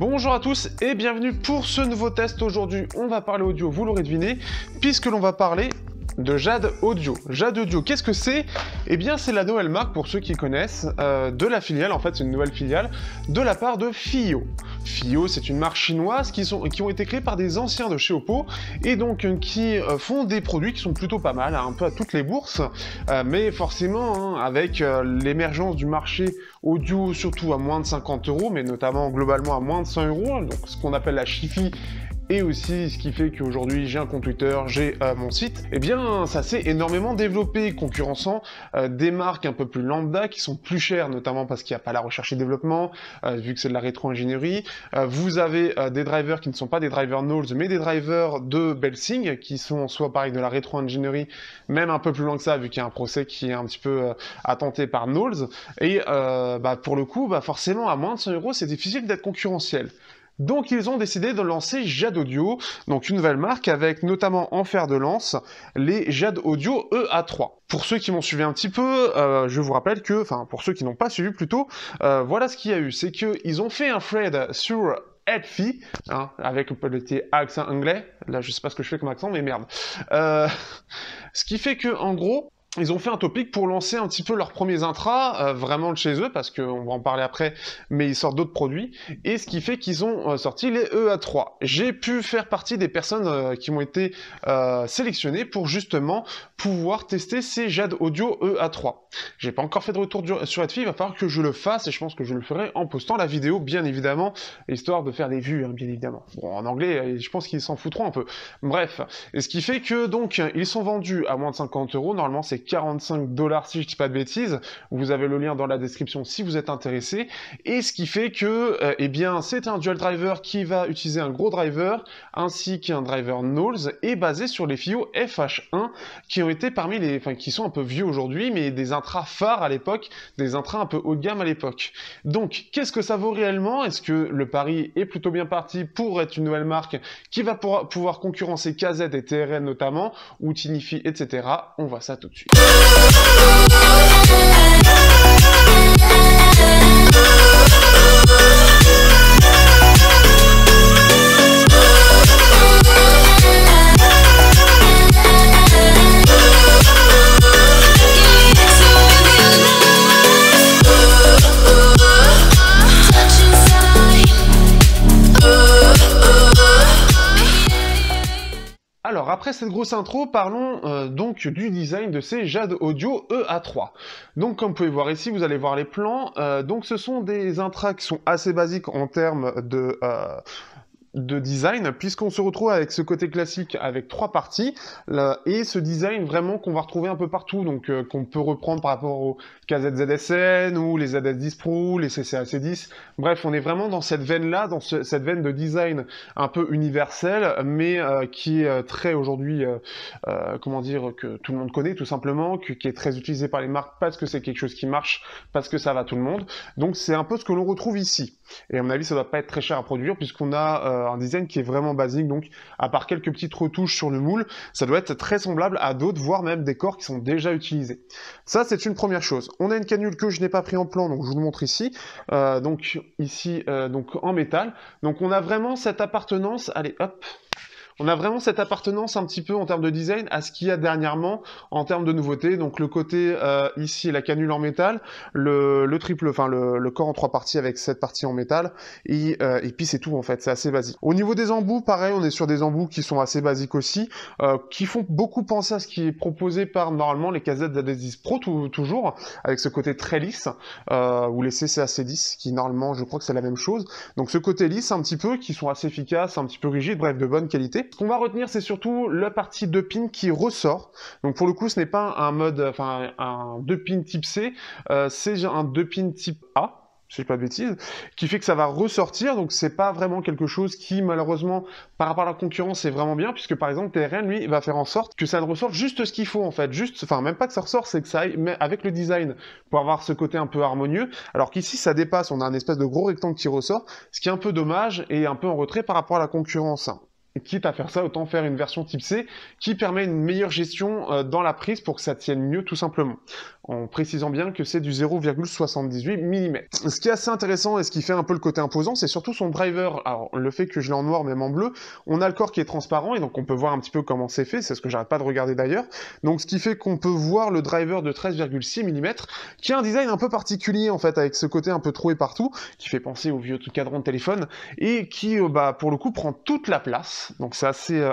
Bonjour à tous et bienvenue pour ce nouveau test. Aujourd'hui, on va parler audio, vous l'aurez deviné, puisque l'on va parler de Jade Audio. Jade Audio, qu'est-ce que c'est? Eh bien, c'est la nouvelle marque, pour ceux qui connaissent, de la filiale, en fait, c'est une nouvelle filiale, de la part de FiiO. FiiO, c'est une marque chinoise qui ont été créées par des anciens de chez Oppo, et donc qui font des produits qui sont plutôt pas mal, un peu à toutes les bourses, mais forcément, avec l'émergence du marché audio, surtout à moins de 50 €, mais notamment globalement à moins de 100 €, donc ce qu'on appelle la Chifi, et aussi ce qui fait qu'aujourd'hui j'ai un compte Twitter, j'ai mon site, eh bien ça s'est énormément développé, concurrençant des marques un peu plus lambda qui sont plus chères, notamment parce qu'il n'y a pas la recherche et développement, vu que c'est de la rétro-ingénierie. Vous avez des drivers qui ne sont pas des drivers Knowles, mais des drivers de Belsing, qui sont soit pareil de la rétro-ingénierie, même un peu plus loin que ça, vu qu'il y a un procès qui est un petit peu attenté par Knowles. Et pour le coup, forcément à moins de 100 €, c'est difficile d'être concurrentiel. Donc ils ont décidé de lancer Jade Audio, donc une nouvelle marque avec notamment en fer de lance les Jade Audio EA3. Pour ceux qui m'ont suivi un petit peu, je vous rappelle que, enfin pour ceux qui n'ont pas suivi plutôt, voilà ce qu'il y a eu, c'est qu'ils ont fait un thread sur Edfi, avec le petit accent anglais, là je sais pas ce que je fais comme accent mais merde, ce qui fait que en gros, ils ont fait un topic pour lancer un petit peu leurs premiers intras, vraiment de chez eux, parce qu'on va en parler après, mais ils sortent d'autres produits, et ce qui fait qu'ils ont sorti les EA3. J'ai pu faire partie des personnes qui ont été sélectionnées pour justement pouvoir tester ces Jade Audio EA3. J'ai pas encore fait de retour sur Edfi, il va falloir que je le fasse, et je pense que je le ferai en postant la vidéo, bien évidemment, histoire de faire des vues, bien évidemment. Bon, en anglais, je pense qu'ils s'en foutront un peu. Bref, et ce qui fait que, donc, ils sont vendus à moins de 50 €, normalement c'est 45 $ si je dis pas de bêtises, vous avez le lien dans la description si vous êtes intéressé, et ce qui fait que, eh bien, c'est un dual driver qui va utiliser un gros driver, ainsi qu'un driver Knowles, et basé sur les FiiO FH1, qui ont été parmi les, enfin, qui sont un peu vieux aujourd'hui, mais des intras phares à l'époque, des intras un peu haut de gamme à l'époque. Donc, qu'est-ce que ça vaut réellement? Est-ce que le pari est plutôt bien parti pour être une nouvelle marque qui va pouvoir concurrencer KZ et TRN notamment, ou Tinifi, etc. On voit ça tout de suite. Alors, après cette grosse intro, parlons donc du design de ces Jade Audio EA3. Donc, comme vous pouvez voir ici, vous allez voir les plans. Donc, ce sont des intras qui sont assez basiques en termes de design, puisqu'on se retrouve avec ce côté classique avec 3 parties, et ce design vraiment qu'on va retrouver un peu partout, donc qu'on peut reprendre par rapport au KZ-ZSN, ou les ZS10 Pro, les CCAC10, bref, on est vraiment dans cette veine-là, dans cette veine de design un peu universel, mais qui est très aujourd'hui, comment dire, que tout le monde connaît tout simplement, qui est très utilisé par les marques parce que c'est quelque chose qui marche, parce que ça va tout le monde, donc c'est un peu ce que l'on retrouve ici. Et à mon avis, ça doit pas être très cher à produire, puisqu'on a un design qui est vraiment basique, donc à part quelques petites retouches sur le moule, ça doit être très semblable à d'autres, voire même des corps qui sont déjà utilisés. Ça, c'est une première chose. On a une canule que je n'ai pas pris en plan, donc je vous le montre ici. Donc ici, donc en métal. Donc on a vraiment cette appartenance, allez hop, on a vraiment cette appartenance un petit peu en termes de design à ce qu'il y a dernièrement en termes de nouveautés. Donc le côté ici, la canule en métal, le triple, enfin le corps en 3 parties avec cette partie en métal, et puis c'est tout en fait, c'est assez basique. Au niveau des embouts, pareil, on est sur des embouts qui sont assez basiques aussi, qui font beaucoup penser à ce qui est proposé par normalement les KZ-ZS10 Pro toujours, avec ce côté très lisse, ou les CCAC10 qui normalement, je crois que c'est la même chose. Donc ce côté lisse un petit peu, qui sont assez efficaces, un petit peu rigides, bref, de bonne qualité. Ce qu'on va retenir, c'est surtout la partie 2 pins qui ressort. Donc pour le coup, ce n'est pas un mode, enfin un 2 pins type C, c'est un 2 pins type A, si je dis pas de bêtises, qui fait que ça va ressortir, donc c'est pas vraiment quelque chose qui, malheureusement, par rapport à la concurrence, c'est vraiment bien, puisque par exemple, TRN, lui, va faire en sorte que ça ne ressorte juste ce qu'il faut, en fait, juste, enfin, même pas que ça ressort, c'est que ça aille, mais avec le design, pour avoir ce côté un peu harmonieux, alors qu'ici, ça dépasse, on a un espèce de gros rectangle qui ressort, ce qui est un peu dommage, et un peu en retrait par rapport à la concurrence. quitte à faire ça, autant faire une version type C qui permet une meilleure gestion dans la prise pour que ça tienne mieux tout simplement, en précisant bien que c'est du 0,78 mm. Ce qui est assez intéressant et ce qui fait un peu le côté imposant, c'est surtout son driver. Alors le fait que je l'ai en noir même en bleu, on a le corps qui est transparent et donc on peut voir un petit peu comment c'est fait, c'est ce que j'arrête pas de regarder d'ailleurs. Donc ce qui fait qu'on peut voir le driver de 13,6 mm qui a un design un peu particulier en fait, avec ce côté un peu troué partout, qui fait penser au vieux cadran de téléphone et qui pour le coup prend toute la place. Donc c'est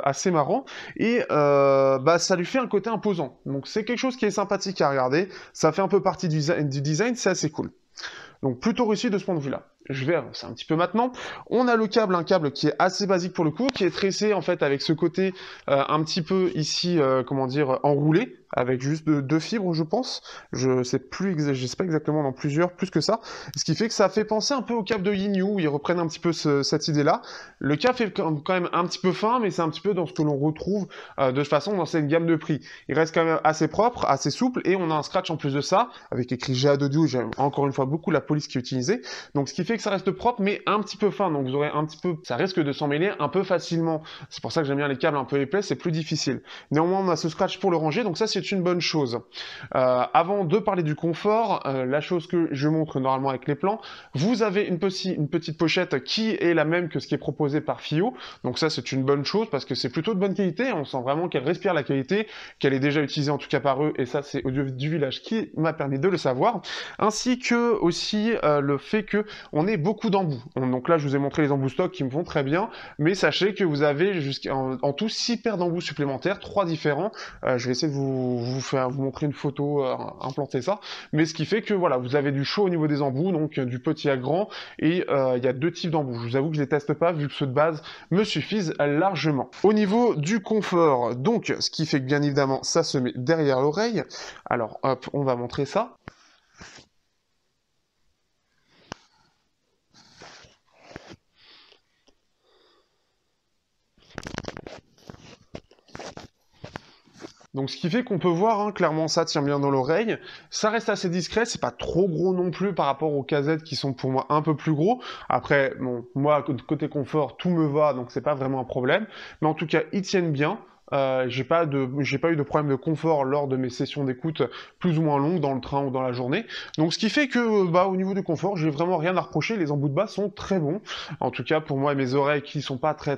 assez marrant et ça lui fait un côté imposant. Donc c'est quelque chose qui est sympathique à regarder, ça fait un peu partie du design, c'est assez cool. Donc plutôt réussi de ce point de vue-là. Je vais avancer un petit peu maintenant. On a le câble, un câble qui est assez basique pour le coup, qui est tressé en fait avec ce côté un petit peu ici, comment dire, enroulé, avec juste deux fibres, je pense. Je sais pas exactement, dans plus que ça. Ce qui fait que ça fait penser un peu au câble de Yinyu, où ils reprennent un petit peu cette idée-là. Le câble est quand même un petit peu fin, mais c'est un petit peu dans ce que l'on retrouve de toute façon dans cette gamme de prix. Il reste quand même assez propre, assez souple, et on a un scratch en plus de ça, avec écrit Jade Audio. J'aime encore une fois beaucoup la police qui est utilisée. Donc ce qui fait que ça reste propre, mais un petit peu fin. Donc vous aurez un petit peu, ça risque de s'en mêler un peu facilement. C'est pour ça que j'aime bien les câbles un peu épais, c'est plus difficile. Néanmoins, on a ce scratch pour le ranger, donc ça c'est une bonne chose. Avant de parler du confort, la chose que je montre normalement avec les plans, vous avez une petite pochette qui est la même que ce qui est proposé par FiiO, donc ça c'est une bonne chose parce que c'est plutôt de bonne qualité, on sent vraiment qu'elle respire la qualité, qu'elle est déjà utilisée en tout cas par eux, et ça c'est Audio du Village qui m'a permis de le savoir, ainsi que aussi le fait que on ait beaucoup d'embouts. Donc là je vous ai montré les embouts stock qui me vont très bien, mais sachez que vous avez en tout 6 paires d'embouts supplémentaires, 3 différents. Je vais essayer de vous montrer une photo, implanter ça, mais ce qui fait que voilà, vous avez du chaud au niveau des embouts, donc du petit à grand, et il y a 2 types d'embouts. Je vous avoue que je les teste pas, vu que ceux de base me suffisent largement. Au niveau du confort, donc ce qui fait que bien évidemment ça se met derrière l'oreille. Alors hop, on va montrer ça. Donc ce qui fait qu'on peut voir, clairement ça tient bien dans l'oreille, ça reste assez discret, c'est pas trop gros non plus par rapport aux casettes qui sont pour moi un peu plus gros. Après, bon, moi côté confort, tout me va, donc c'est pas vraiment un problème, mais en tout cas ils tiennent bien. J'ai pas eu de problème de confort lors de mes sessions d'écoute plus ou moins longues dans le train ou dans la journée. Donc ce qui fait que au niveau du confort, j'ai vraiment rien à reprocher, les embouts de bas sont très bons. En tout cas pour moi et mes oreilles qui sont pas très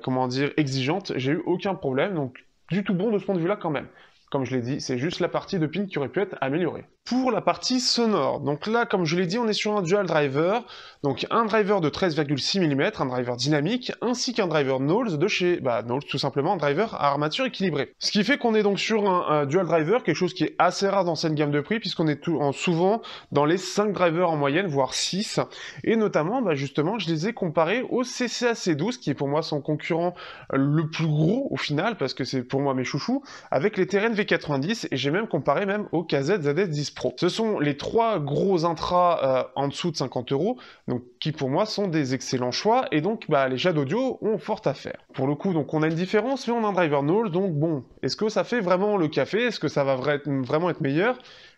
comment dire exigeantes, j'ai eu aucun problème, donc du tout bon de ce point de vue-là quand même. Comme je l'ai dit, c'est juste la partie de pin qui aurait pu être améliorée. Pour la partie sonore, donc là, comme je l'ai dit, on est sur un dual driver, donc un driver de 13,6 mm, un driver dynamique, ainsi qu'un driver Knowles de chez, Knowles tout simplement, un driver à armature équilibrée. Ce qui fait qu'on est donc sur un dual driver, quelque chose qui est assez rare dans cette gamme de prix, puisqu'on est souvent dans les 5 drivers en moyenne, voire 6, et notamment, justement, je les ai comparés au CCA-C12, qui est pour moi son concurrent le plus gros au final, parce que c'est pour moi mes chouchous, avec les TRN V90, et j'ai même comparé au KZ ZS10 Pro. Ce sont les 3 gros intras en dessous de 50 €, donc qui pour moi sont des excellents choix, et donc les Jade Audio ont fort à faire. Pour le coup, donc on a une différence, mais on a un driver Knowles, donc bon, est-ce que ça fait vraiment le café? Est-ce que ça va vraiment être meilleur?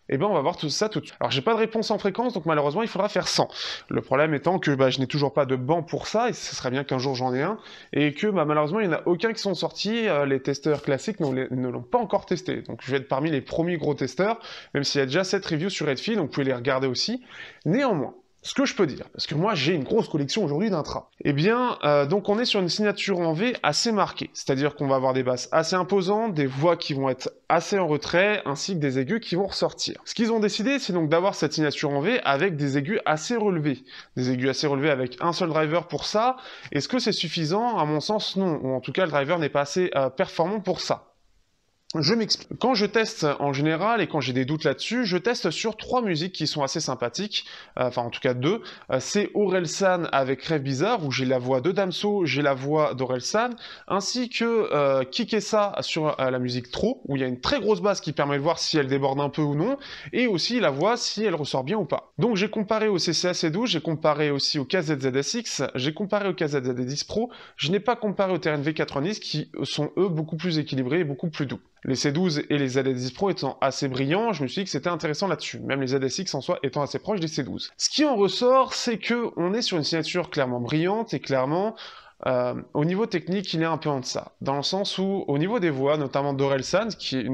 Eh bien, on va voir tout ça tout de suite. Alors, j'ai pas de réponse en fréquence, donc malheureusement, il faudra faire 100. Le problème étant que je n'ai toujours pas de banc pour ça, et ce serait bien qu'un jour j'en ai un, et que malheureusement, il n'y en a aucun qui sont sortis. Les testeurs classiques ne l'ont pas encore testé. Donc, je vais être parmi les premiers gros testeurs, même s'il y a déjà 7 reviews sur Redfi, donc vous pouvez les regarder aussi. Néanmoins, ce que je peux dire, parce que moi j'ai une grosse collection aujourd'hui d'intras, eh bien, donc on est sur une signature en V assez marquée, c'est-à-dire qu'on va avoir des basses assez imposantes, des voix qui vont être assez en retrait, ainsi que des aigus qui vont ressortir. Ce qu'ils ont décidé, c'est donc d'avoir cette signature en V avec des aigus assez relevés. Des aigus assez relevés avec un seul driver pour ça. Est-ce que c'est suffisant? À mon sens, non. Ou en tout cas, le driver n'est pas assez performant pour ça. Je m'explique. Quand je teste en général et quand j'ai des doutes là-dessus, je teste sur 3 musiques qui sont assez sympathiques, enfin en tout cas 2. C'est Orelsan avec Rêve Bizarre, où j'ai la voix de Damso, j'ai la voix d'Orelsan, ainsi que Kikessa sur la musique Trop, où il y a une très grosse basse qui permet de voir si elle déborde un peu ou non, et aussi la voix si elle ressort bien ou pas. Donc j'ai comparé au CCA-C12, j'ai comparé aussi au KZ-ZSX, j'ai comparé au KZ-ZS10 Pro, je n'ai pas comparé au TRN V90 qui sont eux beaucoup plus équilibrés et beaucoup plus doux. Les C12 et les ZS10 Pro étant assez brillants, je me suis dit que c'était intéressant là-dessus, même les ZSX en soi étant assez proches des C12. Ce qui en ressort, c'est que on est sur une signature clairement brillante et clairement Au niveau technique, il est un peu en deçà, dans le sens où, au niveau des voix, notamment d'Orelsan, qui est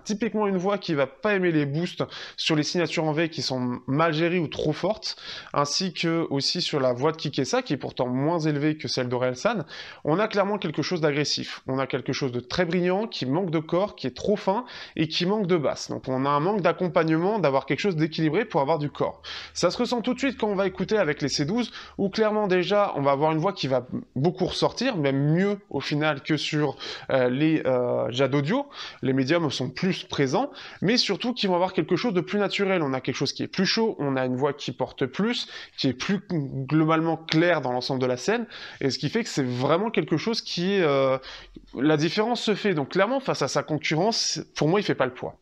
typiquement une voix qui va pas aimer les boosts sur les signatures en V qui sont mal gérées ou trop fortes, ainsi que aussi sur la voix de Kikessa, qui est pourtant moins élevée que celle d'Orelsan, on a clairement quelque chose d'agressif. On a quelque chose de très brillant, qui manque de corps, qui est trop fin, et qui manque de basse. Donc on a un manque d'accompagnement, d'avoir quelque chose d'équilibré pour avoir du corps. Ça se ressent tout de suite quand on va écouter avec les C12, où clairement déjà, on va avoir une voix qui va beaucoup ressortir, même mieux au final que sur les Jade Audio. Les médiums sont plus présents, mais surtout qui vont avoir quelque chose de plus naturel. On a quelque chose qui est plus chaud, on a une voix qui porte plus, qui est plus globalement claire dans l'ensemble de la scène, et ce qui fait que c'est vraiment quelque chose qui est... la différence se fait. Donc clairement, face à sa concurrence, pour moi, il fait pas le poids.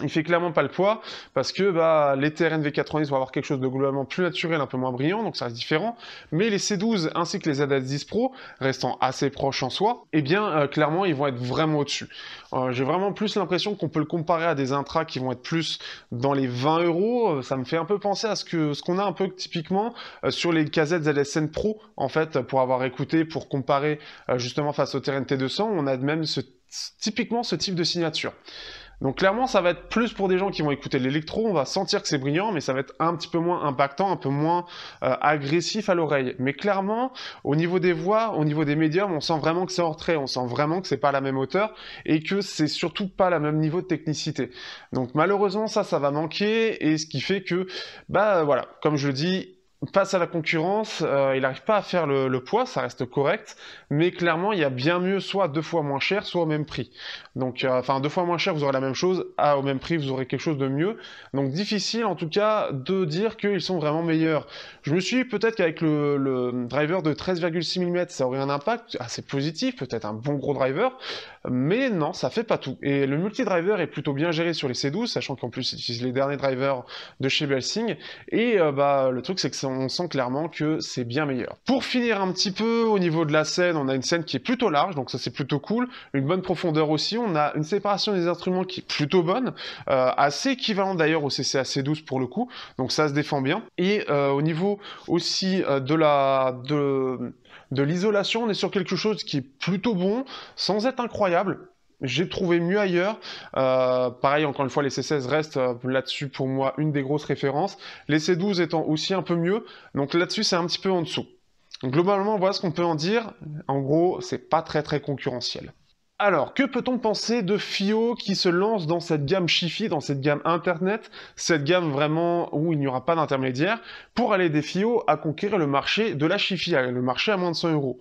Il fait clairement pas le poids, parce que les TRN V90 vont avoir quelque chose de globalement plus naturel, un peu moins brillant, donc ça reste différent, mais les C12 ainsi que les ZS10 Pro, restant assez proches en soi, eh bien clairement ils vont être vraiment au-dessus. J'ai vraiment plus l'impression qu'on peut le comparer à des intras qui vont être plus dans les 20 €, ça me fait un peu penser à ce qu'on a un peu typiquement sur les KZ ZSN Pro, en fait, pour avoir écouté, pour comparer justement face au TRN T200, on a même typiquement ce type de signature. Donc clairement, ça va être plus pour des gens qui vont écouter l'électro, on va sentir que c'est brillant, mais ça va être un petit peu moins impactant, un peu moins agressif à l'oreille. Mais clairement, au niveau des voix, au niveau des médiums, on sent vraiment que c'est en retrait, on sent vraiment que c'est pas à la même hauteur, et que c'est surtout pas le même niveau de technicité. Donc malheureusement, ça va manquer, et ce qui fait que, voilà, comme je le dis, face à la concurrence, il n'arrive pas à faire le poids, ça reste correct, mais clairement, il y a bien mieux, soit 2 fois moins cher, soit au même prix. Donc, 2 fois moins cher, vous aurez la même chose, au même prix, vous aurez quelque chose de mieux. Donc, difficile, en tout cas, de dire qu'ils sont vraiment meilleurs. Je me suis dit, peut-être qu'avec le driver de 13,6 mm, ça aurait un impact assez positif, peut-être un bon gros driver, mais non, ça fait pas tout. Et le multi-driver est plutôt bien géré sur les C12, sachant qu'en plus, ils utilisent les derniers drivers de chez Belsing, et le truc, c'est que on sent clairement que c'est bien meilleur. Pour finir un petit peu, au niveau de la scène, on a une scène qui est plutôt large, donc ça c'est plutôt cool, une bonne profondeur aussi, on a une séparation des instruments qui est plutôt bonne, assez équivalente d'ailleurs au CCA C12 pour le coup, donc ça se défend bien. Et au niveau aussi de l'isolation, on est sur quelque chose qui est plutôt bon, sans être incroyable. J'ai trouvé mieux ailleurs. Pareil, encore une fois, les C16 restent là-dessus pour moi une des grosses références. Les C12 étant aussi un peu mieux. Donc là-dessus, c'est un petit peu en dessous. Donc, globalement, voilà ce qu'on peut en dire. En gros, c'est pas très très concurrentiel. Alors, que peut-on penser de FiiO qui se lance dans cette gamme Chifi, dans cette gamme Internet, cette gamme vraiment où il n'y aura pas d'intermédiaire, pour aller des FiiO à conquérir le marché de la Chifi, le marché à moins de 100 €.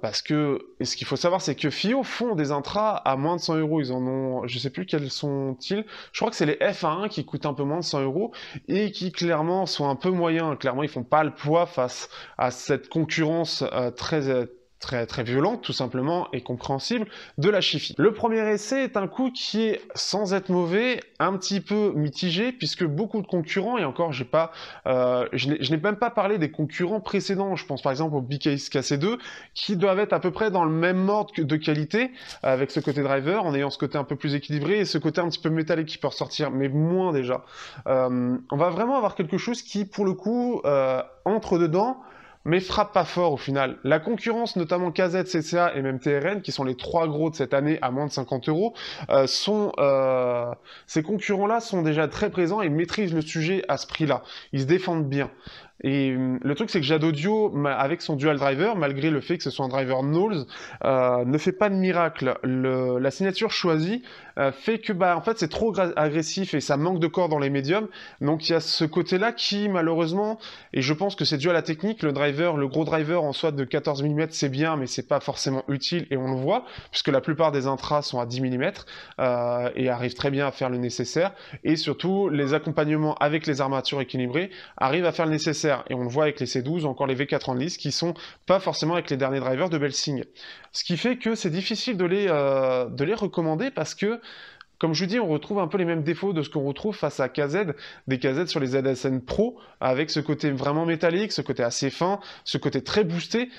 Parce que, et ce qu'il faut savoir, c'est que FiiO font des intras à moins de 100 €. Ils en ont, je sais plus quels sont-ils, je crois que c'est les FA1 qui coûtent un peu moins de 100 € et qui clairement sont un peu moyens. Clairement, ils font pas le poids face à cette concurrence très violente, tout simplement, et compréhensible, de la Chifi. Le premier essai est un coup qui est, sans être mauvais, un petit peu mitigé, puisque beaucoup de concurrents, et encore, je n'ai même pas parlé des concurrents précédents, je pense par exemple au BKS KC2, qui doivent être à peu près dans le même ordre de qualité, avec ce côté driver, en ayant ce côté un peu plus équilibré, et ce côté un petit peu métallique qui peut ressortir, mais moins déjà. On va vraiment avoir quelque chose qui, pour le coup, entre dedans, mais frappe pas fort au final. La concurrence, notamment KZ, CCA et même TRN, qui sont les 3 gros de cette année à moins de 50 €, ces concurrents-là sont déjà très présents et maîtrisent le sujet à ce prix-là. Ils se défendent bien. Et le truc, c'est que Jade Audio, avec son dual driver, malgré le fait que ce soit un driver Knowles, ne fait pas de miracle. La signature choisie fait que, en fait, c'est trop agressif et ça manque de corps dans les médiums. Donc, il y a ce côté-là qui, malheureusement, et je pense que c'est dû à la technique, le gros driver en soit de 14 mm, c'est bien, mais c'est pas forcément utile et on le voit, puisque la plupart des intras sont à 10 mm et arrivent très bien à faire le nécessaire. Et surtout, les accompagnements avec les armatures équilibrées arrivent à faire le nécessaire. Et on le voit avec les C12 ou encore les V90 qui sont pas forcément avec les derniers drivers de Belsing. Ce qui fait que c'est difficile de les recommander parce que comme je vous dis, on retrouve un peu les mêmes défauts de ce qu'on retrouve face à KZ, des KZ sur les ZSN Pro, avec ce côté vraiment métallique, ce côté assez fin, ce côté très boosté.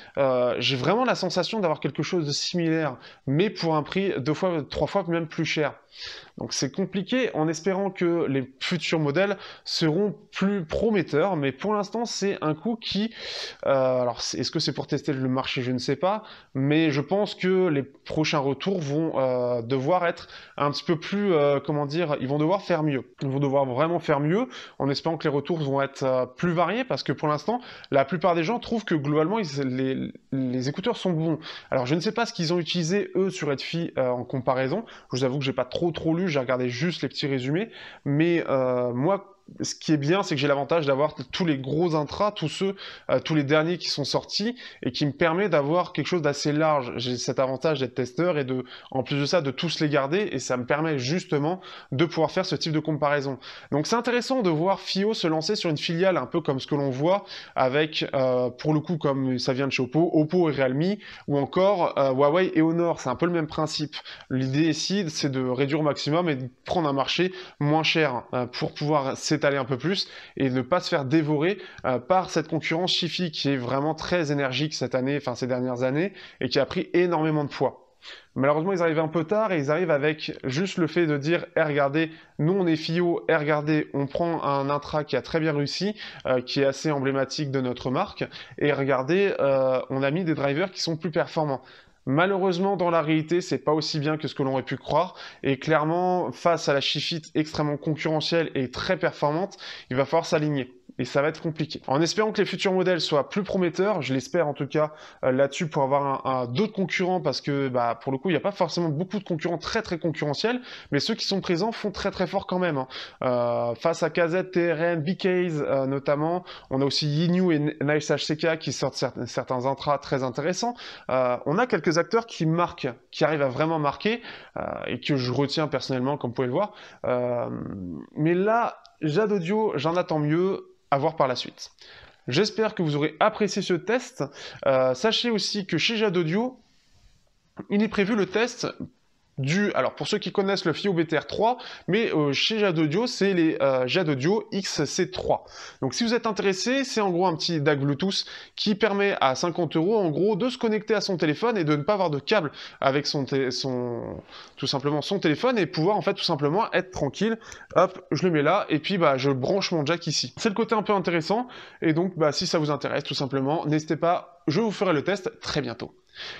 J'ai vraiment la sensation d'avoir quelque chose de similaire, mais pour un prix 2 fois, 3 fois même plus cher. Donc c'est compliqué, en espérant que les futurs modèles seront plus prometteurs, mais pour l'instant c'est un coup qui... alors est-ce que c'est pour tester le marché? Je ne sais pas, mais je pense que les prochains retours vont devoir être un petit peu plus, comment dire, ils vont devoir faire mieux. Ils vont devoir vraiment faire mieux, en espérant que les retours vont être plus variés, parce que pour l'instant, la plupart des gens trouvent que globalement les écouteurs sont bons. Alors je ne sais pas ce qu'ils ont utilisé eux sur Redfi en comparaison, je vous avoue que j'ai pas trop lu, j'ai regardé juste les petits résumés, mais moi, ce qui est bien, c'est que j'ai l'avantage d'avoir tous les gros intras, tous les derniers qui sont sortis, et qui me permet d'avoir quelque chose d'assez large. J'ai cet avantage d'être testeur et en plus de ça, de tous les garder, et ça me permet justement de pouvoir faire ce type de comparaison. Donc c'est intéressant de voir FiiO se lancer sur une filiale un peu comme ce que l'on voit avec, pour le coup, comme ça vient de chez Oppo et Realme, ou encore Huawei et Honor. C'est un peu le même principe. L'idée ici, c'est de réduire au maximum et de prendre un marché moins cher pour pouvoir s'étaler un peu plus et ne pas se faire dévorer par cette concurrence Chifi qui est vraiment très énergique cette année, enfin ces dernières années, et qui a pris énormément de poids. Malheureusement, ils arrivent un peu tard et ils arrivent avec juste le fait de dire « Eh, regardez, nous on est FiiO, eh, regardez, on prend un intra qui a très bien réussi, qui est assez emblématique de notre marque, et regardez, on a mis des drivers qui sont plus performants. » Malheureusement, dans la réalité, c'est pas aussi bien que ce que l'on aurait pu croire, et clairement, face à la Chifit extrêmement concurrentielle et très performante, il va falloir s'aligner. Et ça va être compliqué. En espérant que les futurs modèles soient plus prometteurs, je l'espère en tout cas là-dessus pour avoir d'autres concurrents, parce que bah, pour le coup, il n'y a pas forcément beaucoup de concurrents très concurrentiels, mais ceux qui sont présents font très fort quand même. Face à KZ, TRN, BKs notamment, on a aussi Yinyu et Nice HCK qui sortent certains intras très intéressants. On a quelques acteurs qui marquent, qui arrivent à vraiment marquer, et que je retiens personnellement, comme vous pouvez le voir. Mais là, Jade Audio, j'en attends mieux. À voir par la suite. J'espère que vous aurez apprécié ce test. Sachez aussi que chez Jade Audio, il est prévu le test alors pour ceux qui connaissent le FiiO BTR3, mais chez Jade Audio, c'est les Jade Audio XC3. Donc si vous êtes intéressé, c'est en gros un petit DAC Bluetooth qui permet à 50 € en gros de se connecter à son téléphone et de ne pas avoir de câble avec tout simplement son téléphone, et pouvoir en fait tout simplement être tranquille. Hop, je le mets là et puis bah je branche mon jack ici. C'est le côté un peu intéressant, et donc bah si ça vous intéresse tout simplement, n'hésitez pas, je vous ferai le test très bientôt.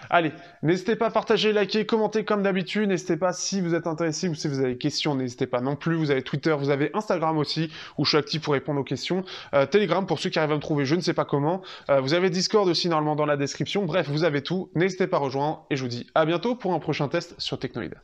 Allez, n'hésitez pas à partager, liker, commenter comme d'habitude, n'hésitez pas si vous êtes intéressé ou si vous avez des questions, n'hésitez pas non plus, vous avez Twitter, vous avez Instagram aussi, où je suis actif pour répondre aux questions, Telegram pour ceux qui arrivent à me trouver, je ne sais pas comment, vous avez Discord aussi normalement dans la description, bref, vous avez tout, n'hésitez pas à rejoindre, et je vous dis à bientôt pour un prochain test sur Technoid.